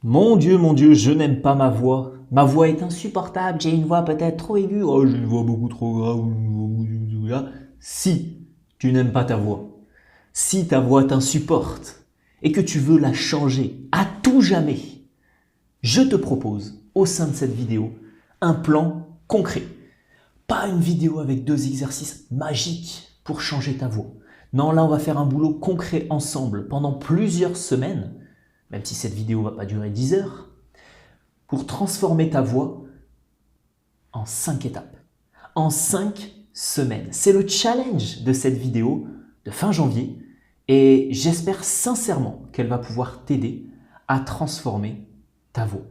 Mon Dieu, je n'aime pas ma voix. Ma voix est insupportable, j'ai une voix peut-être trop aiguë. Oh, j'ai une voix beaucoup trop grave. Si tu n'aimes pas ta voix, si ta voix t'insupporte et que tu veux la changer à tout jamais, je te propose, au sein de cette vidéo, un plan concret. Pas une vidéo avec 2 exercices magiques pour changer ta voix. Non, là, on va faire un boulot concret ensemble pendant plusieurs semaines, même si cette vidéo ne va pas durer 10 heures, pour transformer ta voix en 5 étapes, en 5 semaines. C'est le challenge de cette vidéo de fin janvier et j'espère sincèrement qu'elle va pouvoir t'aider à transformer ta voix.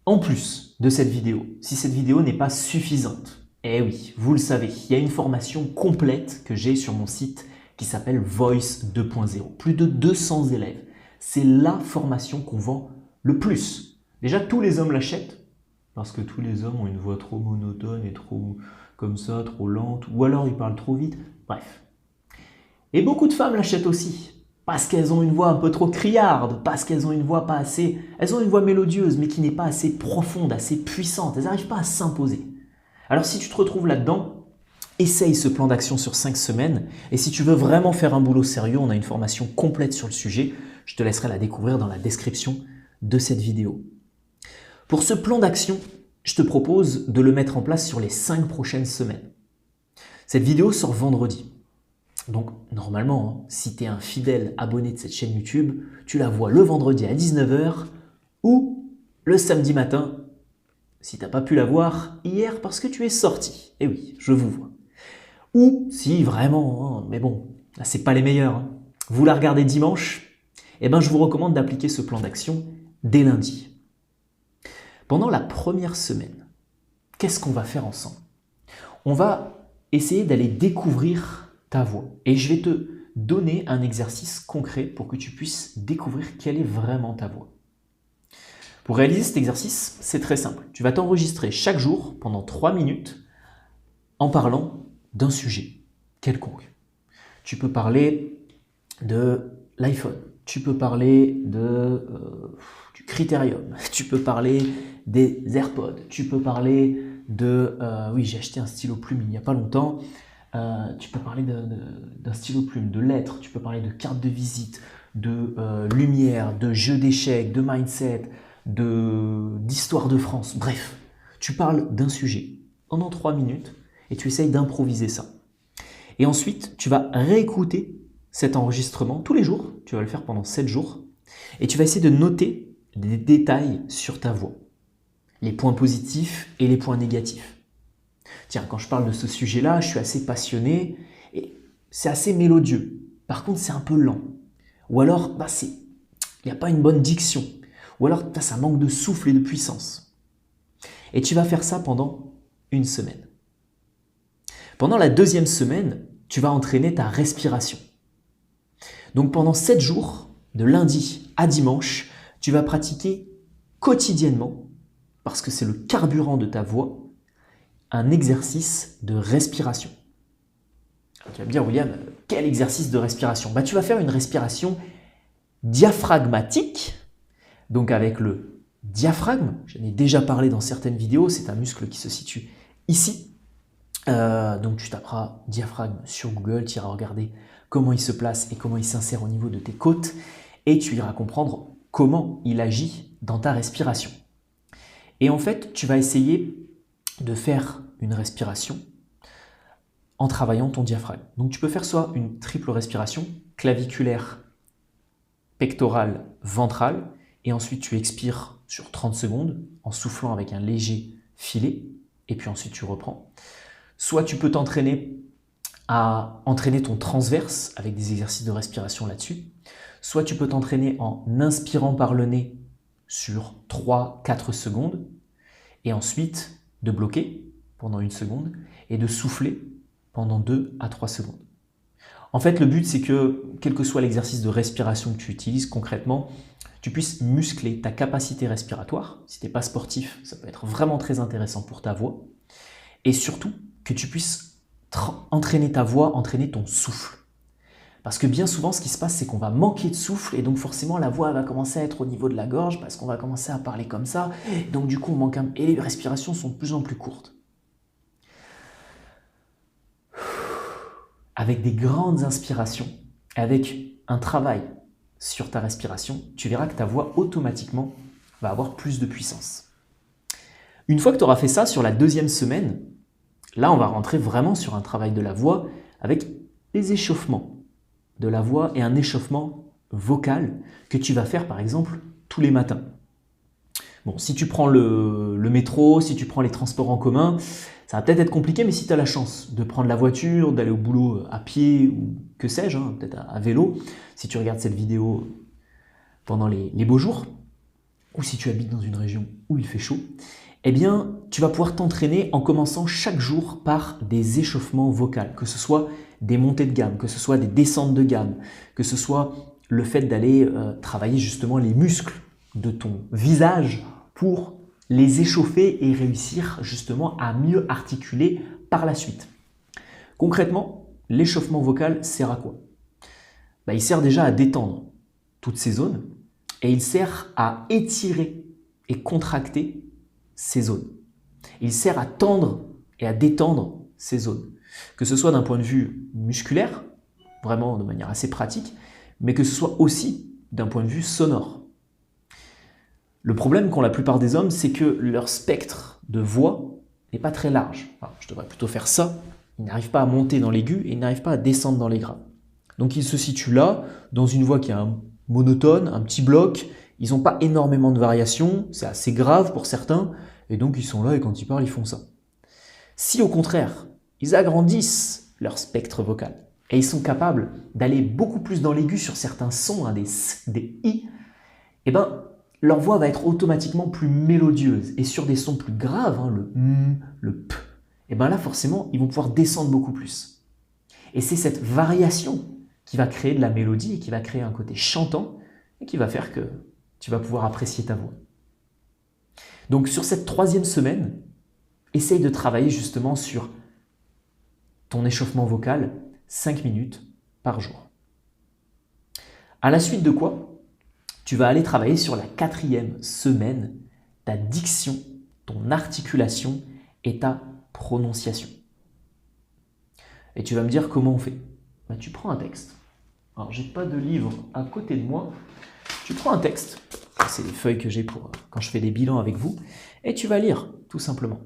En plus de cette vidéo, si cette vidéo n'est pas suffisante, eh oui, vous le savez, il y a une formation complète que j'ai sur mon site qui s'appelle Voice 2.0. Plus de 200 élèves. C'est la formation qu'on vend le plus. Déjà, tous les hommes l'achètent parce que tous les hommes ont une voix trop monotone et trop comme ça, trop lente, ou alors ils parlent trop vite. Bref. Et beaucoup de femmes l'achètent aussi parce qu'elles ont une voix un peu trop criarde, parce qu'elles ont une voix pas assez... Elles ont une voix mélodieuse, mais qui n'est pas assez profonde, assez puissante. Elles n'arrivent pas à s'imposer. Alors si tu te retrouves là-dedans, essaye ce plan d'action sur 5 semaines. Et si tu veux vraiment faire un boulot sérieux, on a une formation complète sur le sujet. Je te laisserai la découvrir dans la description de cette vidéo. Pour ce plan d'action, je te propose de le mettre en place sur les 5 prochaines semaines. Cette vidéo sort vendredi. Donc normalement, si tu es un fidèle abonné de cette chaîne YouTube, tu la vois le vendredi à 19 h ou le samedi matin, si tu n'as pas pu la voir hier parce que tu es sorti. Eh oui, je vous vois. Ou si vraiment, mais bon, là c'est pas les meilleurs, vous la regardez dimanche, eh ben je vous recommande d'appliquer ce plan d'action dès lundi. Pendant la première semaine, qu'est-ce qu'on va faire ensemble? On va essayer d'aller découvrir ta voix. Et je vais te donner un exercice concret pour que tu puisses découvrir quelle est vraiment ta voix. Pour réaliser cet exercice, c'est très simple. Tu vas t'enregistrer chaque jour pendant 3 minutes en parlant d'un sujet quelconque. Tu peux parler de l'iPhone, tu peux parler du Critérium, tu peux parler des AirPods, tu peux parler de... oui, j'ai acheté un stylo plume il n'y a pas longtemps. Tu peux parler d'un stylo plume, de lettres, tu peux parler de carte de visite, de lumière, de jeux d'échecs, de mindset, d'histoire de France. Bref, tu parles d'un sujet pendant 3 minutes et tu essayes d'improviser ça. Et ensuite, tu vas réécouter cet enregistrement tous les jours. Tu vas le faire pendant 7 jours et tu vas essayer de noter des détails sur ta voix. Les points positifs et les points négatifs. Tiens, quand je parle de ce sujet-là, je suis assez passionné et c'est assez mélodieux. Par contre, c'est un peu lent. Ou alors, il n'y a pas une bonne diction. Ou alors, ça manque de souffle et de puissance. Et tu vas faire ça pendant une semaine. Pendant la deuxième semaine, tu vas entraîner ta respiration. Donc pendant 7 jours, de lundi à dimanche, tu vas pratiquer quotidiennement, parce que c'est le carburant de ta voix, un exercice de respiration. Tu vas me dire, William, quel exercice de respiration? Tu vas faire une respiration diaphragmatique, donc avec le diaphragme. J'en ai déjà parlé dans certaines vidéos, c'est un muscle qui se situe ici. Donc tu taperas diaphragme sur Google, tu iras regarder comment il se place et comment il s'insère au niveau de tes côtes et tu iras comprendre comment il agit dans ta respiration. Et en fait, tu vas essayer de faire une respiration en travaillant ton diaphragme. Donc tu peux faire soit une triple respiration, claviculaire, pectorale, ventrale, et ensuite tu expires sur 30 secondes en soufflant avec un léger filet, et puis ensuite tu reprends. Soit tu peux t'entraîner à entraîner ton transverse avec des exercices de respiration là-dessus, soit tu peux t'entraîner en inspirant par le nez sur 3-4 secondes, et ensuite de bloquer pendant 1 seconde et de souffler pendant 2 à 3 secondes. En fait, le but, c'est que, quel que soit l'exercice de respiration que tu utilises concrètement, tu puisses muscler ta capacité respiratoire. Si tu n'es pas sportif, ça peut être vraiment très intéressant pour ta voix. Et surtout, que tu puisses entraîner ta voix, entraîner ton souffle. Parce que bien souvent, ce qui se passe, c'est qu'on va manquer de souffle et donc forcément, la voix va commencer à être au niveau de la gorge parce qu'on va commencer à parler comme ça. Et donc du coup, on manque et les respirations sont de plus en plus courtes. Avec des grandes inspirations, avec un travail sur ta respiration, tu verras que ta voix automatiquement va avoir plus de puissance. Une fois que tu auras fait ça sur la deuxième semaine, là, on va rentrer vraiment sur un travail de la voix avec des échauffements de la voix et un échauffement vocal que tu vas faire par exemple tous les matins. Bon, si tu prends le métro, si tu prends les transports en commun, ça va peut-être être compliqué, mais si tu as la chance de prendre la voiture, d'aller au boulot à pied ou que sais-je, peut-être à vélo, si tu regardes cette vidéo pendant les beaux jours, ou si tu habites dans une région où il fait chaud, eh bien, tu vas pouvoir t'entraîner en commençant chaque jour par des échauffements vocaux, que ce soit des montées de gamme, que ce soit des descentes de gamme, que ce soit le fait d'aller travailler justement les muscles de ton visage pour les échauffer et réussir justement à mieux articuler par la suite. Concrètement, l'échauffement vocal sert à quoi? Il sert déjà à détendre toutes ces zones et il sert à étirer et contracter ces zones. Il sert à tendre et à détendre ces zones, que ce soit d'un point de vue musculaire, vraiment de manière assez pratique, mais que ce soit aussi d'un point de vue sonore. Le problème qu'ont la plupart des hommes, c'est que leur spectre de voix n'est pas très large. Enfin, je devrais plutôt faire ça. Ils n'arrivent pas à monter dans l'aigu et ils n'arrivent pas à descendre dans les graves. Donc ils se situent là, dans une voix qui est un monotone, un petit bloc. Ils n'ont pas énormément de variations, c'est assez grave pour certains, et donc ils sont là et quand ils parlent, ils font ça. Si au contraire, ils agrandissent leur spectre vocal et ils sont capables d'aller beaucoup plus dans l'aigu sur certains sons, des S, des I, eh ben, leur voix va être automatiquement plus mélodieuse. Et sur des sons plus graves, le M, le P, et bien là forcément, ils vont pouvoir descendre beaucoup plus. Et c'est cette variation qui va créer de la mélodie et qui va créer un côté chantant et qui va faire que tu vas pouvoir apprécier ta voix. Donc sur cette troisième semaine, essaye de travailler justement sur ton échauffement vocal 5 minutes par jour. À la suite de quoi, tu vas aller travailler sur la 4e semaine ta diction, ton articulation et ta prononciation. Et tu vas me dire comment on fait. Tu prends un texte. Alors, j'ai pas de livre à côté de moi. Tu prends un texte. C'est les feuilles que j'ai pour quand je fais des bilans avec vous. Et tu vas lire, tout simplement.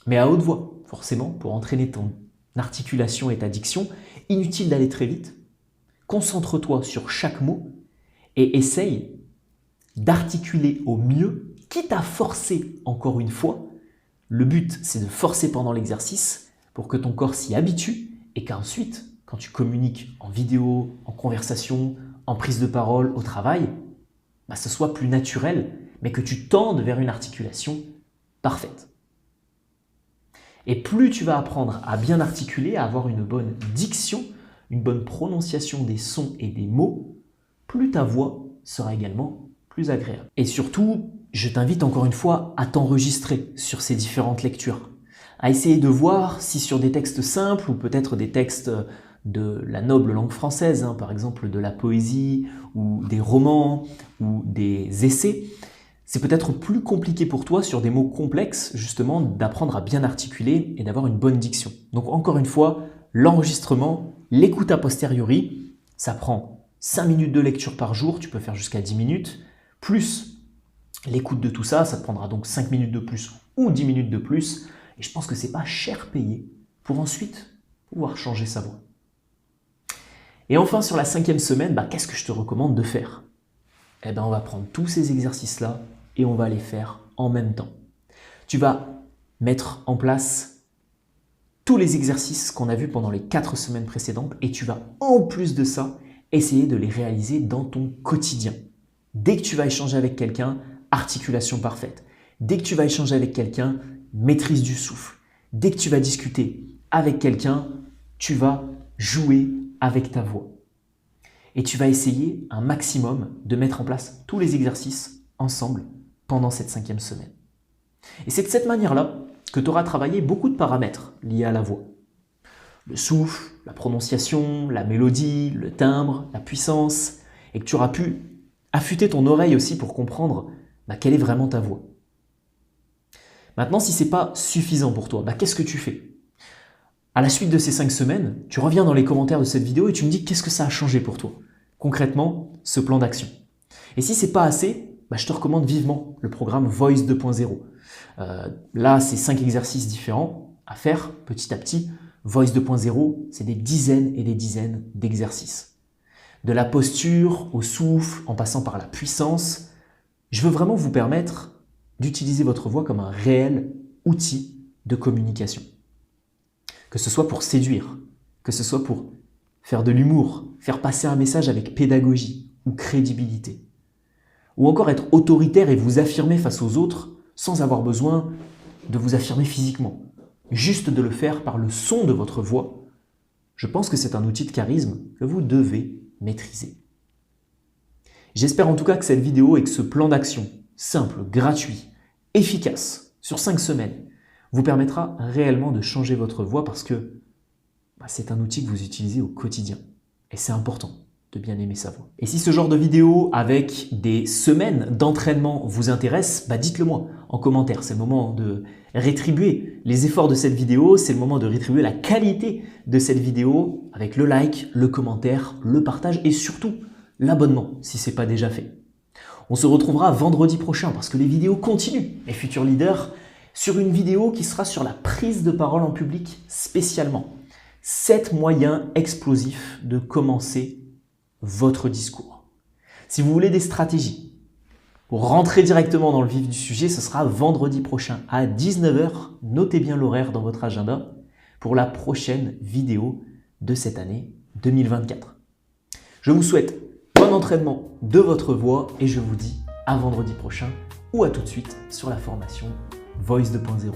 Mais à haute voix, forcément, pour entraîner ton articulation et ta diction. Inutile d'aller très vite. Concentre-toi sur chaque mot et essaye d'articuler au mieux, quitte à forcer encore une fois. Le but, c'est de forcer pendant l'exercice pour que ton corps s'y habitue et qu'ensuite, quand tu communiques en vidéo, en conversation, en prise de parole, au travail, ce soit plus naturel, mais que tu tendes vers une articulation parfaite. Et plus tu vas apprendre à bien articuler, à avoir une bonne diction, une bonne prononciation des sons et des mots, plus ta voix sera également plus agréable. Et surtout, je t'invite encore une fois à t'enregistrer sur ces différentes lectures, à essayer de voir si sur des textes simples ou peut-être des textes de la noble langue française, par exemple de la poésie ou des romans ou des essais, c'est peut-être plus compliqué pour toi sur des mots complexes justement d'apprendre à bien articuler et d'avoir une bonne diction. Donc encore une fois, l'enregistrement, l'écoute a posteriori, ça prend 5 minutes de lecture par jour, tu peux faire jusqu'à 10 minutes, plus l'écoute de tout ça, ça te prendra donc 5 minutes de plus ou 10 minutes de plus. Et je pense que c'est pas cher payé pour ensuite pouvoir changer sa voix. Et enfin, sur la 5e semaine, qu'est-ce que je te recommande de faire? On va prendre tous ces exercices-là et on va les faire en même temps. Tu vas mettre en place tous les exercices qu'on a vus pendant les 4 semaines précédentes et tu vas en plus de ça essayer de les réaliser dans ton quotidien. Dès que tu vas échanger avec quelqu'un, articulation parfaite. Dès que tu vas échanger avec quelqu'un, maîtrise du souffle. Dès que tu vas discuter avec quelqu'un, tu vas jouer avec ta voix. Et tu vas essayer un maximum de mettre en place tous les exercices ensemble pendant cette 5e semaine. Et c'est de cette manière-là que tu auras travaillé beaucoup de paramètres liés à la voix. le souffle, la prononciation, la mélodie, le timbre, la puissance, et que tu auras pu affûter ton oreille aussi pour comprendre quelle est vraiment ta voix. Maintenant, si ce n'est pas suffisant pour toi, qu'est-ce que tu fais? À la suite de ces 5 semaines, tu reviens dans les commentaires de cette vidéo et tu me dis qu'est-ce que ça a changé pour toi. Concrètement, ce plan d'action. Et si ce n'est pas assez, je te recommande vivement le programme Voice 2.0. Là, c'est 5 exercices différents à faire petit à petit. Voice 2.0, c'est des dizaines et des dizaines d'exercices. De la posture au souffle, en passant par la puissance, je veux vraiment vous permettre d'utiliser votre voix comme un réel outil de communication. Que ce soit pour séduire, que ce soit pour faire de l'humour, faire passer un message avec pédagogie ou crédibilité. Ou encore être autoritaire et vous affirmer face aux autres sans avoir besoin de vous affirmer physiquement. Juste de le faire par le son de votre voix. Je pense que c'est un outil de charisme que vous devez maîtriser. J'espère en tout cas que cette vidéo et que ce plan d'action simple, gratuit, efficace, sur 5 semaines, vous permettra réellement de changer votre voix parce que c'est un outil que vous utilisez au quotidien. Et c'est important de bien aimer sa voix. Et si ce genre de vidéo avec des semaines d'entraînement vous intéresse, dites-le moi en commentaire. C'est le moment de rétribuer les efforts de cette vidéo, c'est le moment de rétribuer la qualité de cette vidéo avec le like, le commentaire, le partage et surtout l'abonnement si ce n'est pas déjà fait. On se retrouvera vendredi prochain parce que les vidéos continuent, les futurs leaders, sur une vidéo qui sera sur la prise de parole en public spécialement. 7 moyens explosifs de commencer votre discours. Si vous voulez des stratégies pour rentrer directement dans le vif du sujet, ce sera vendredi prochain à 19 h. Notez bien l'horaire dans votre agenda pour la prochaine vidéo de cette année 2024. Je vous souhaite bon entraînement de votre voix et je vous dis à vendredi prochain ou à tout de suite sur la formation Voice 2.0.